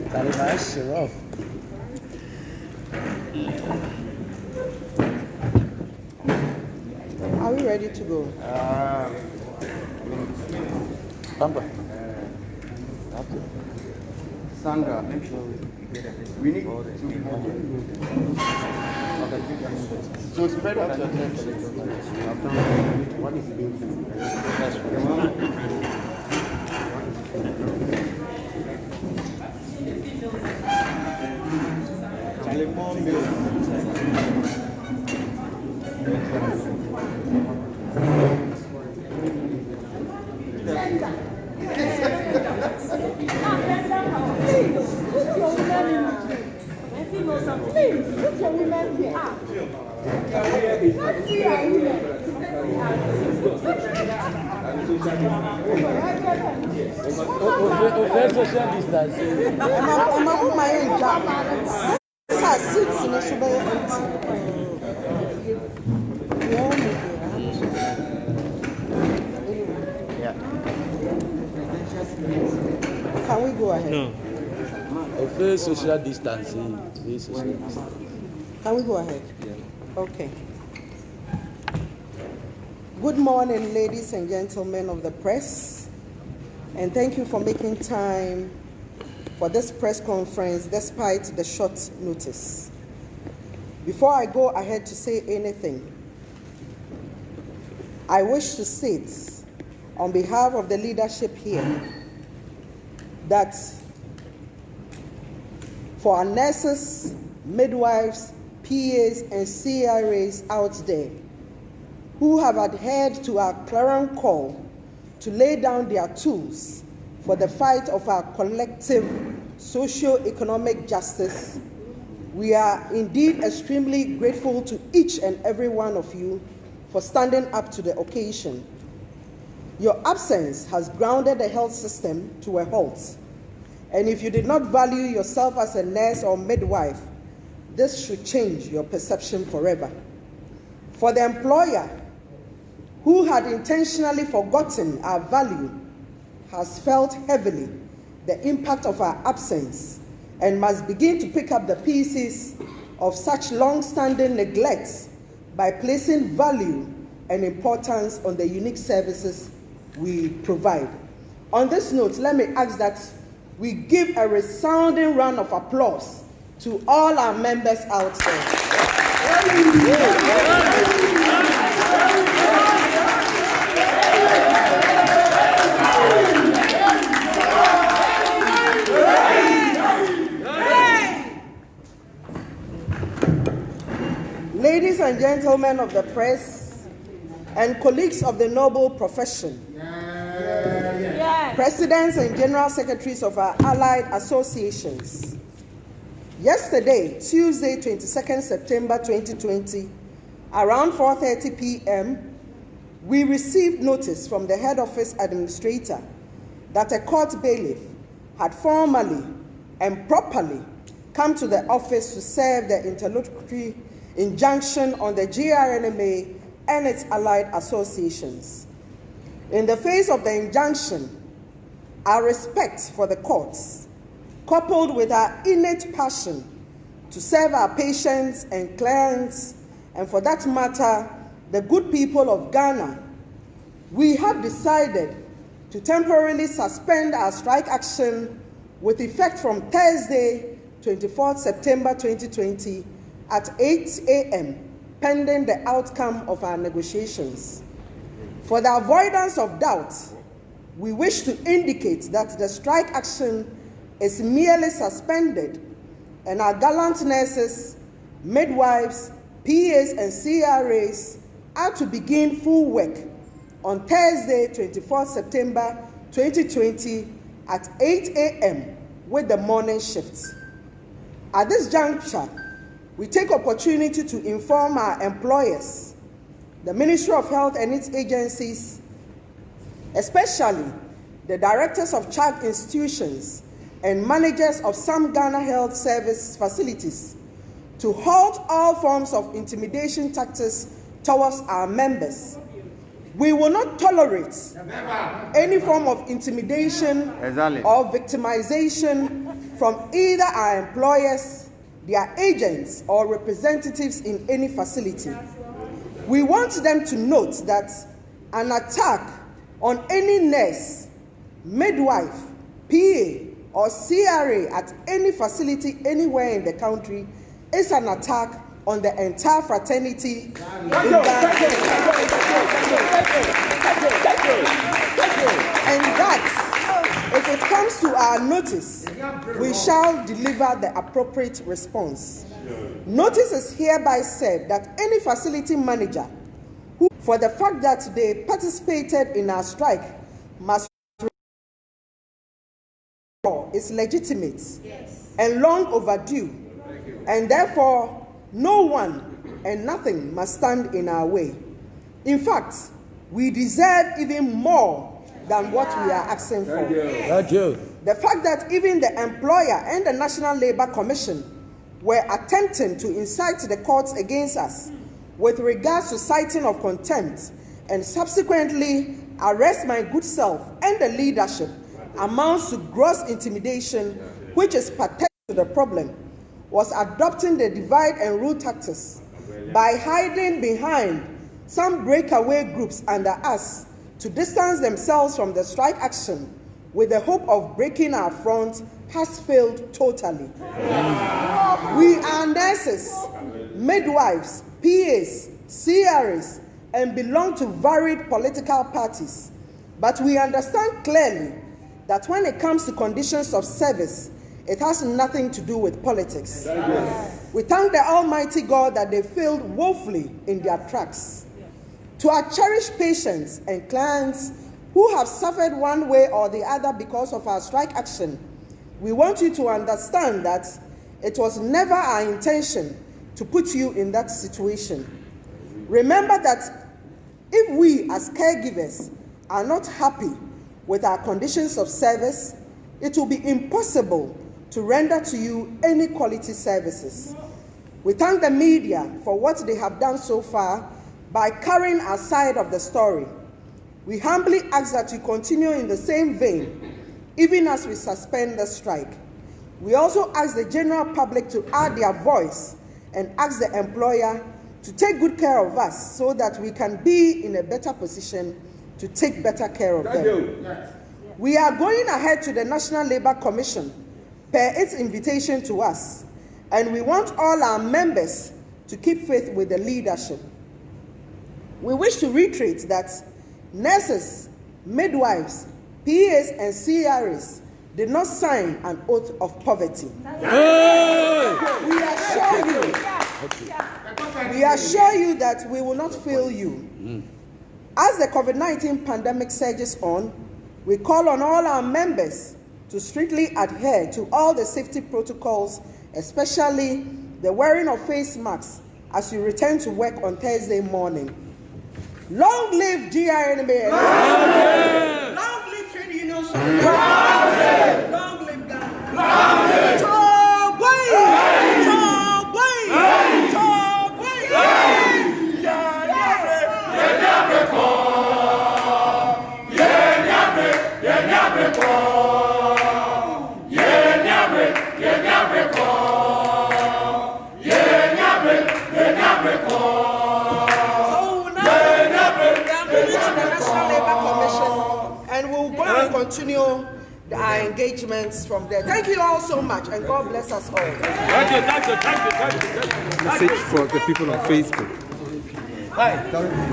Kalimash, you're off. Are we ready to go? Bumper. Sandra, we need to so spread out your text. What is being Please, put your women here. Let's see our women. Social distancing. I'm going to put my own job. These are seats in the super empty. Yeah. Can we go ahead? No. First social distancing. Can we go ahead? Okay. Good morning, ladies and gentlemen of the press, and thank you for making time for this press conference despite the short notice. Before I go ahead to say anything, I wish to state on behalf of the leadership here that for our nurses, midwives, PAs, and CRAs out there who have adhered to our clarion call to lay down their tools for the fight of our collective socio-economic justice, we are indeed extremely grateful to each and every one of you for standing up to the occasion. Your absence has grounded the health system to a halt. And if you did not value yourself as a nurse or midwife, this should change your perception forever. For the employer who had intentionally forgotten our value has felt heavily the impact of our absence and must begin to pick up the pieces of such long-standing neglect by placing value and importance on the unique services we provide. On this note, let me ask that we give a resounding round of applause to all our members out there. Ladies and gentlemen of the press and colleagues of the noble profession, presidents and general secretaries of our allied associations, yesterday, Tuesday, 22nd September 2020, around 4:30 p.m., we received notice from the head office administrator that a court bailiff had formally and properly come to the office to serve the interlocutory injunction on the GRNMA and its allied associations. In the face of the injunction, our respect for the courts, coupled with our innate passion to serve our patients and clients, and for that matter, the good people of Ghana, we have decided to temporarily suspend our strike action with effect from Thursday, 24th September 2020 at 8 a.m., pending the outcome of our negotiations. For the avoidance of doubt, we wish to indicate that the strike action is merely suspended and our gallant nurses, midwives, PAs, and CRAs are to begin full work on Thursday, 24th September 2020 at 8 a.m. with the morning shift. At this juncture, we take opportunity to inform our employers, the Ministry of Health and its agencies, especially the directors of child institutions and managers of some Ghana Health Service facilities, to halt all forms of intimidation tactics towards our members. We will not tolerate any form of intimidation or victimization from either our employers, their agents, or representatives in any facility. We want them to note that an attack on any nurse, midwife, PA, or CRA at any facility anywhere in the country is an attack on the entire fraternity. And that, if it comes to our notice, we shall deliver the appropriate response. Notice is hereby said that any facility manager who, for the fact that they participated in our strike, must is legitimate and long overdue, and therefore no one and nothing must stand in our way. In fact, we deserve even more than what we are asking for. Thank you. The fact that even the employer and the National Labour Commission were attempting to incite the courts against us with regards to citing of contempt and subsequently arrest my good self and the leadership amounts to gross intimidation, which is pathetic to the problem, was adopting the divide and rule tactics by hiding behind some breakaway groups under us to distance themselves from the strike action with the hope of breaking our front has failed totally. We are nurses, midwives, PAs, CRAs, and belong to varied political parties. But we understand clearly that when it comes to conditions of service, it has nothing to do with politics. We thank the Almighty God that they failed woefully in their tracks. To our cherished patients and clients who have suffered one way or the other because of our strike action, we want you to understand that it was never our intention to put you in that situation. Remember that if we as caregivers are not happy with our conditions of service, it will be impossible to render to you any quality services. We thank the media for what they have done so far by carrying our side of the story. We humbly ask that you continue in the same vein, even as we suspend the strike. We also ask the general public to add their voice and ask the employer to take good care of us so that we can be in a better position to take better care of them. We are going ahead to the National Labour Commission per its invitation to us, and we want all our members to keep faith with the leadership. We wish to reiterate that nurses, midwives, PAs, and CRAs did not sign an oath of poverty. We assure you that we will not fail you. As the COVID-19 pandemic surges on, we call on all our members to strictly adhere to all the safety protocols, especially the wearing of face masks as you return to work on Thursday morning. Long live GRNMA! Long live trade unions! Long live Ghana! Long live! Continue our engagements from there. Thank you all so much, and God bless us all. Thank you. Message for the people on Facebook.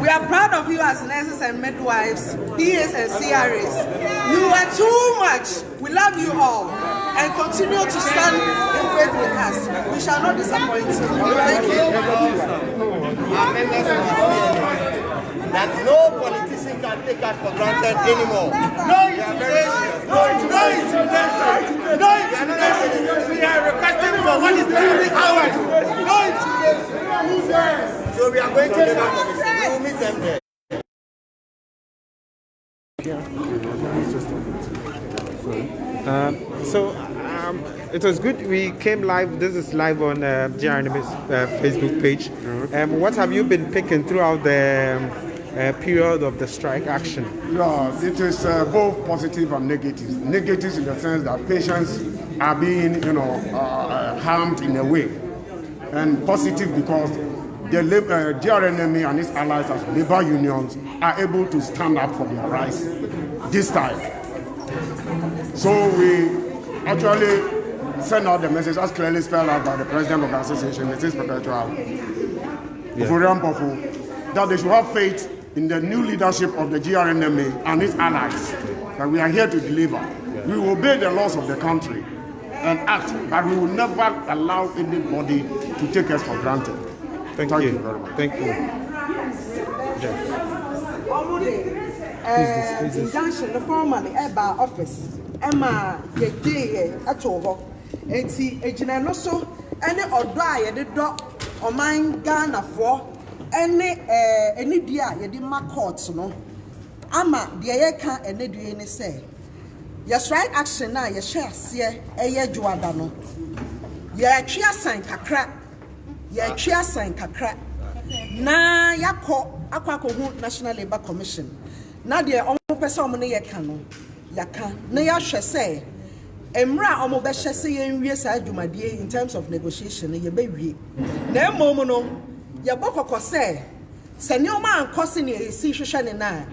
We are proud of you as nurses and midwives, PAs and CRAs. You are too much. We love you all, and continue to stand in faith with us. We shall not disappoint you. Thank you. Our members know that no politician can take us for granted anymore. No intimidation. We are requesting for what is 3 hours. No intimidation. So we are going to the commission. We will meet them there. It was good. We came live. This is live on GRNMA's Facebook page. What have you been picking throughout period of the strike action? Yeah, it is both positive and negatives. Negatives in the sense that patients are being, harmed in a way, and positive because the GRNMA and its allies as labor unions are able to stand up for their rights this time. So we actually send out the message as clearly spelled out by the president of the association, Mrs. Perpetual, that they should have faith in the new leadership of the GRNMA and its allies, that we are here to deliver. We will obey the laws of the country and act, but we will never allow anybody to take us for granted. Thank you very much. Thank you. Injunction, the former Eba office, Emma, the day at all. And see, a general so, any or dry the dog or mine Ghana for any dear, you did my courts, no. Ama, the Eka and the DNA say. Your strike action now, your share, see a year Juadano. Your chia sign kakra. Your chia sign kakra. Na yako Aquaco National Labour Commission. Na dear almost person money yakano. Yaka. Na yasha say. Emra omo besha say in resa jumadi in terms of negotiation, ye baby. Na momono, ya boko say. Senyoma and cousin ye see shushan na.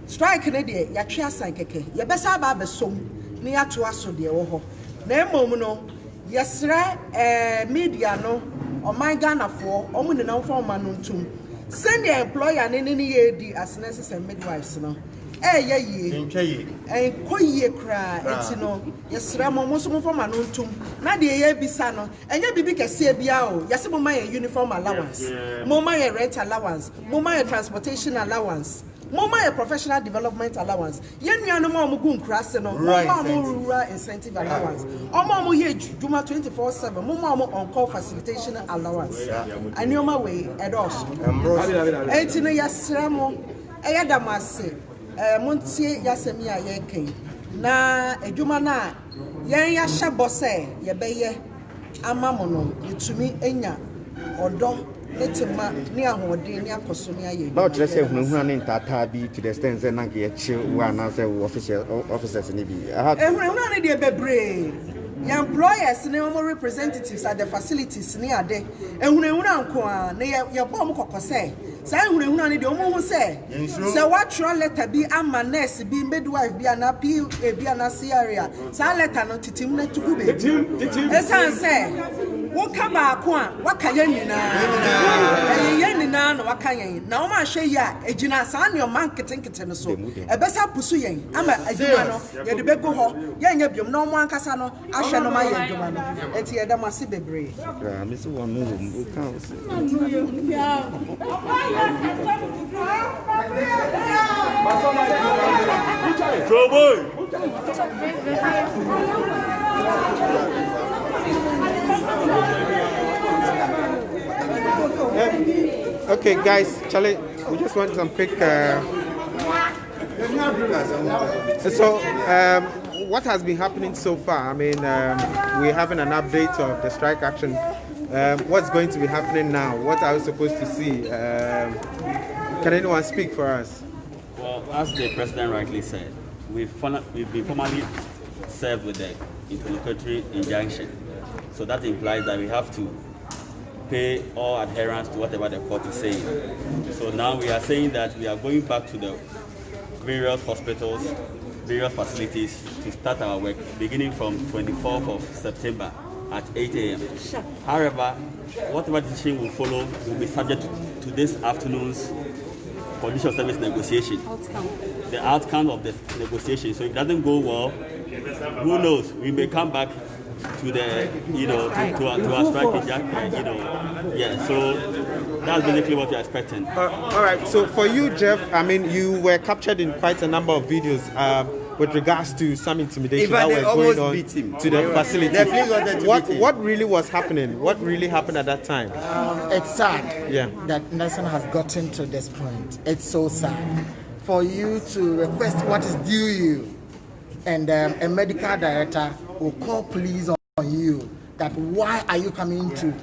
Strike Canadian, ya chia sign keke. Ya besa ba besom. Ni atu aso de oho. Na momono, yesra media no. Or my Ghana for only the non-form manuntum. Send the employer and any year as nurses and midwives. No, ye, and koye cry, it's no, yes, Ramon was for manuntum. Not the year bisano, and ye be a CBO, Yasimoma uniform allowance, Moma rent allowance, Moma transportation allowance. Moma a professional development allowance. Yen ya no more mugun kraseno. Moma rural incentive allowance. Omo ye Juma 24/7. Moma on-call facilitation allowance. Anyoma way edos. Entino yasremo eyadamase. Montie yasemi ayeken. Na ejuma na yen ya shabose ye beye amamono yitumi enya odo. But let's say when Tata be to the extent that Nanki chill one answer officers in the employers and representatives at the facilities near there, and when your bomb say, say, so what your letter be a manes, be midwife, be an appeal, be an area, so letter not to Tim to go. As I say, what come back one, what can you now? What can you now? My share, a gina son, your man can think it so. A best up pursuing. I'm a Jumano, you're the Beko, young, no one Casano, I shall know my Jumano. It's here, that must be brave. Mr. One move, Okay, guys, Charlie, we just want some quick. So, what has been happening so far? I mean, we're having an update of the strike action. What's going to be happening now? What are we supposed to see? Can anyone speak for us? Well, as the president rightly said, we've been formally served with the interlocutory injunction. So that implies that we have to pay all adherence to whatever the court is saying. So now we are saying that we are going back to the various hospitals, various facilities to start our work beginning from 24th of September at 8 a.m. However, whatever decision will follow will be subject to this afternoon's condition of service negotiation. The outcome of the negotiation. So if it doesn't go well, who knows? We may come back to the, to our strike, yeah. So that's basically what we're expecting. All right. So for you, Jeff, I mean, you were captured in quite a number of videos with regards to some intimidation that was going on to the facility. What really was happening? What really happened at that time? It's sad that Nelson has gotten to this point. It's so sad for you to request what is due you, and a medical director will call police on you that why are you coming to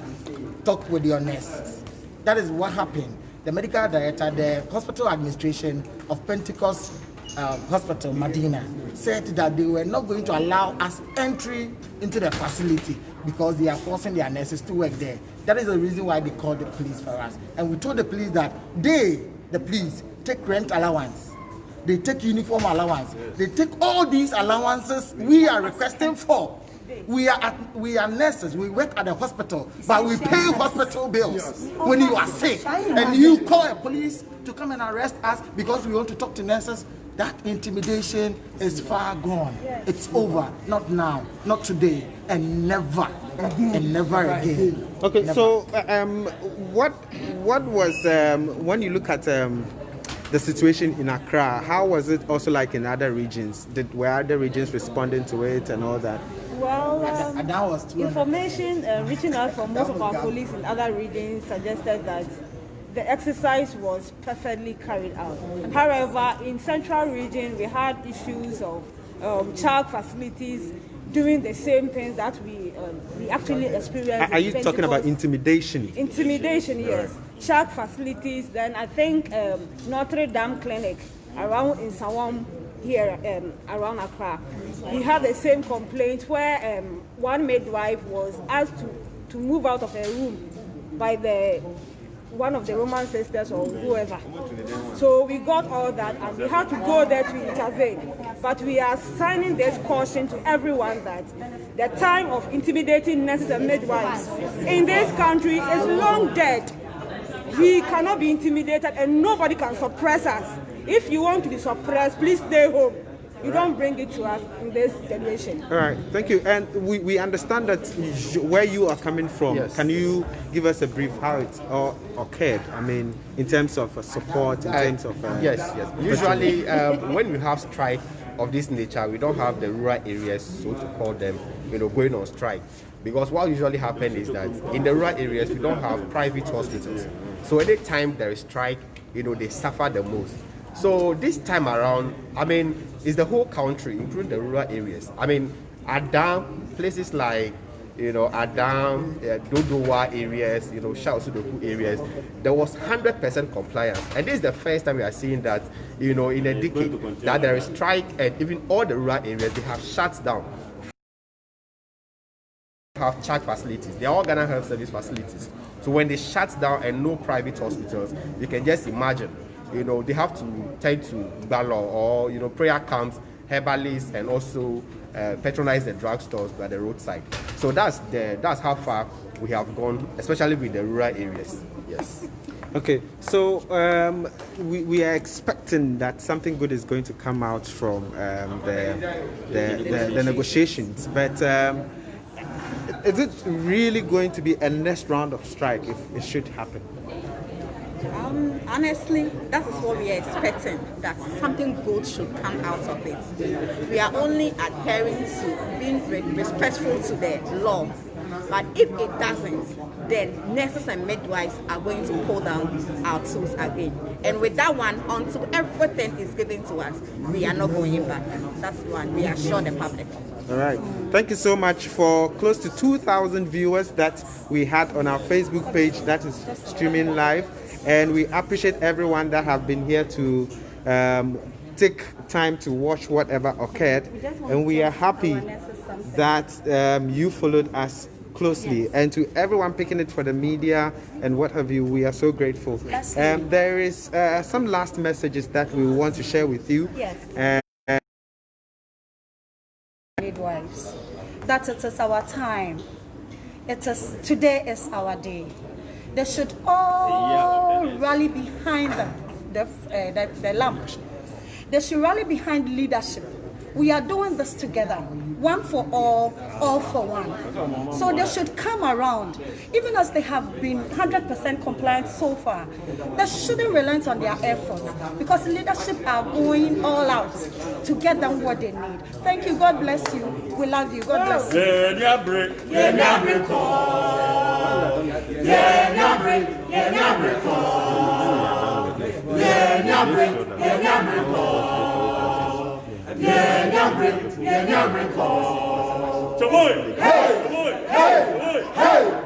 talk with your nurse? That is what happened. the medical director, the hospital administration of Pentecost Hospital, Medina, said that they were not going to allow us entry into the facility because they are forcing their nurses to work there. That is the reason why they called the police for us. And we told the police that the police, take rent allowance, they take uniform allowance, they take all these allowances we are requesting for. We are nurses, we work at the hospital, but we pay hospital bills when you are sick. And you call a police to come and arrest us because we want to talk to nurses. That intimidation is far gone. It's over. Not now, not today, and never again. Okay, never. So what was when you look at the situation in Accra? How was it also like in other regions? Were other regions responding to it and all that? Well, And that was information reaching out from most of our colleagues in other regions suggested that the exercise was perfectly carried out. However, in central region, we had issues of child facilities doing the same things that we actually experienced. Are you talking about intimidation? Intimidation, yes. Child facilities. Then I think Notre Dame Clinic around in Sawam here around Accra, we had the same complaint where one midwife was asked to move out of a room by one of the Roman sisters or whoever. So we got all that and we had to go there to intervene. But we are signing this caution to everyone that the time of intimidating nurses and midwives in this country is long dead. We cannot be intimidated and nobody can suppress us. If you want to be suppressed, please stay home. You don't bring it to us in this generation. All right, thank you. And we understand that where you are coming from. Yes. Can you give us a brief how it all occurred? I mean, in terms of support, in terms of... Yes. Usually, when we have strike of this nature, we don't have the rural areas, so to call them, going on strike. Because what usually happens is that in the rural areas, we don't have private hospitals. So anytime there is strike, they suffer the most. So this time around, I mean, it's the whole country, including the rural areas. I mean, Adam, places like, Adam, Dodowa areas, Shausudoku areas, there was 100% compliance. And this is the first time we are seeing that, in a decade, that there is strike and even all the rural areas, they have shut down. Have charge facilities. They are all Ghana Health Service facilities. So when they shut down and no private hospitals, you can just imagine, they have to tend to Balo or, prayer camps, herbalists, and also patronize the drugstores by the roadside. So that's how far we have gone, especially with the rural areas. Yes. Okay, so we are expecting that something good is going to come out from the negotiations, but is it really going to be a next round of strike if it should happen? Honestly, that is what we are expecting, that something good should come out of it. We are only adhering to being respectful to the law. But if it doesn't, then nurses and midwives are going to pull down our tools again. And with that one, until everything is given to us, we are not going back. That's one. We assure the public. All right. Thank you so much for close to 2,000 viewers that we had on our Facebook page that is streaming live. And we appreciate everyone that have been here to take time to watch whatever occurred. And we are happy that you followed us closely. And to everyone picking it for the media and what have you, we are so grateful. There is some last messages that we want to share with you. Yes. Midwives, that it is our time. Today is our day. They should all rally behind the lamp. They should rally behind leadership. We are doing this together, one for all for one. So they should come around, even as they have been 100% compliant so far. They shouldn't relent on their efforts because leadership are going all out to get them what they need. Thank you. God bless you. We love you. God bless you. Hey!